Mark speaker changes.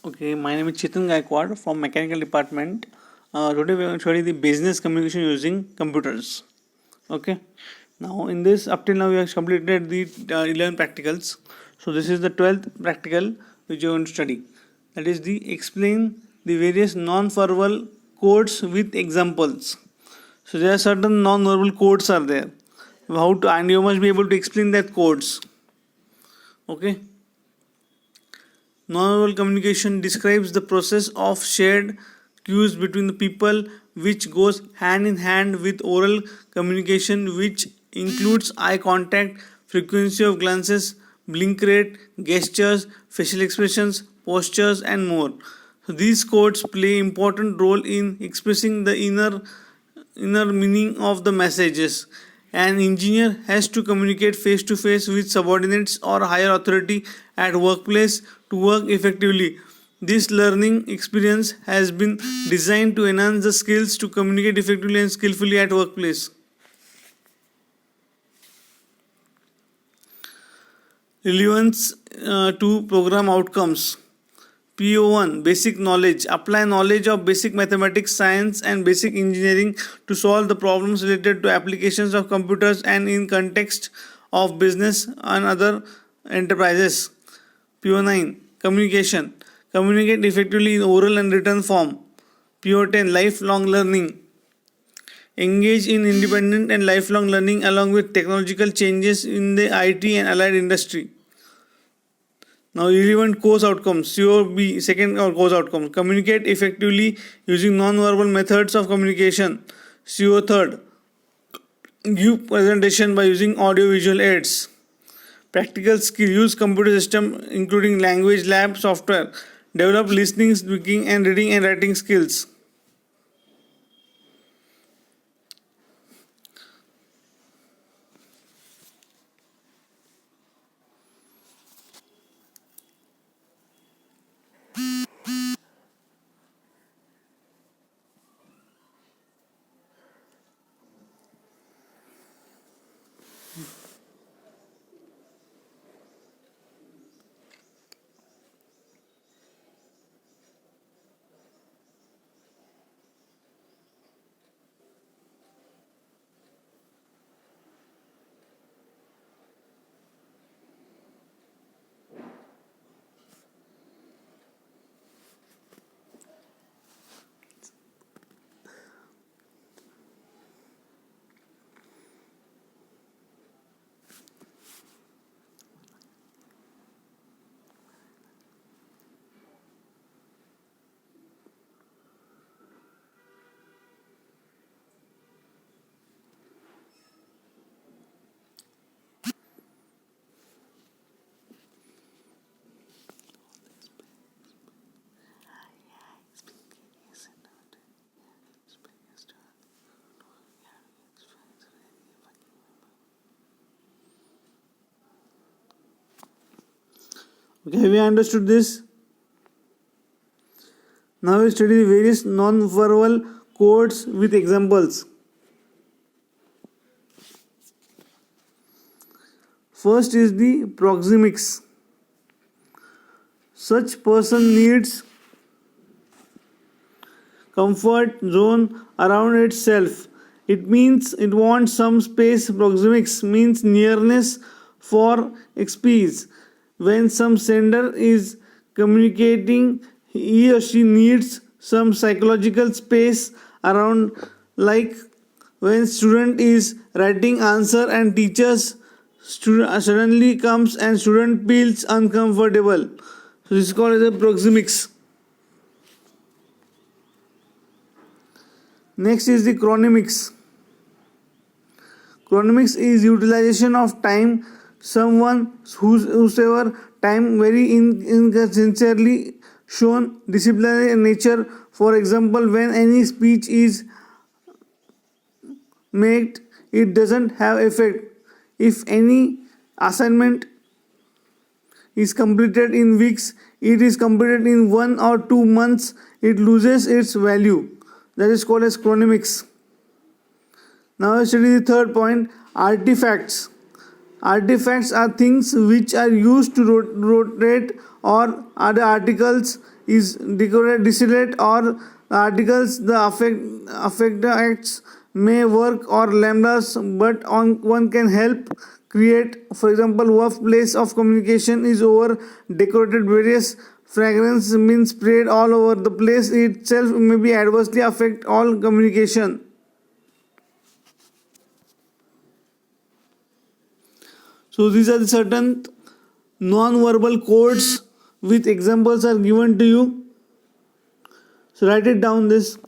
Speaker 1: Okay, my name is Chetan Gaikwad from Mechanical Department. Today we are going to study the business communication using computers. Okay, now in this up till now we have completed the 11 practicals. So this is the 12th practical which we are going to study. That is the explain the various non-verbal codes with examples. So there are certain non-verbal codes are there. How to, and you must be able to explain that codes. Okay. Nonverbal communication describes the process of shared cues between the people, which goes hand in hand with oral communication, which includes eye contact, frequency of glances, blink rate, gestures, facial expressions, postures, and more. So these codes play important role in expressing the inner meaning of the messages. An engineer has to communicate face to face with subordinates or higher authority at workplace to work effectively. This learning experience has been designed to enhance the skills to communicate effectively and skillfully at workplace. Relevance to program outcomes. PO1 Basic knowledge. Apply knowledge of basic mathematics, science, and basic engineering to solve the problems related to applications of computers and in context of business and other enterprises. PO9 Communication. Communicate effectively in oral and written form. PO10 Lifelong learning. Engage in independent and lifelong learning along with technological changes in the IT and allied industry. Now, relevant course outcomes. COB, second course outcome. Communicate effectively using non-verbal methods of communication. CO third. Give presentation by using audio-visual aids. Practical skill. Use computer system including language lab software. Develop listening, speaking, and reading and writing skills. Okay, have you understood this? Now we study the various non-verbal codes with examples. First is the proxemics. Such person needs comfort zone around itself. It means it wants some space. Proxemics means nearness for XPs. When some sender is communicating, he or she needs some psychological space around, like when student is writing answer and teachers suddenly comes and student feels uncomfortable. So this is called as a proxemics. Next is the chronemics. Chronemics is utilization of time. Someone whosoever time very insincerely shown disciplinary in nature. For example, when any speech is made, it doesn't have effect. If any assignment is completed in weeks, it is completed in 1 or 2 months, it loses its value. That is called as chronemics. Now let's study the third point, artifacts. Artifacts are things which are used to rotate or other articles is decorated distillate or articles the affect acts may work or lambdas but on one can help create. For example, workplace of communication is over decorated, various fragrance means sprayed all over the place itself may be adversely affect all communication. So these are the certain non-verbal codes with examples are given to you. So write it down this.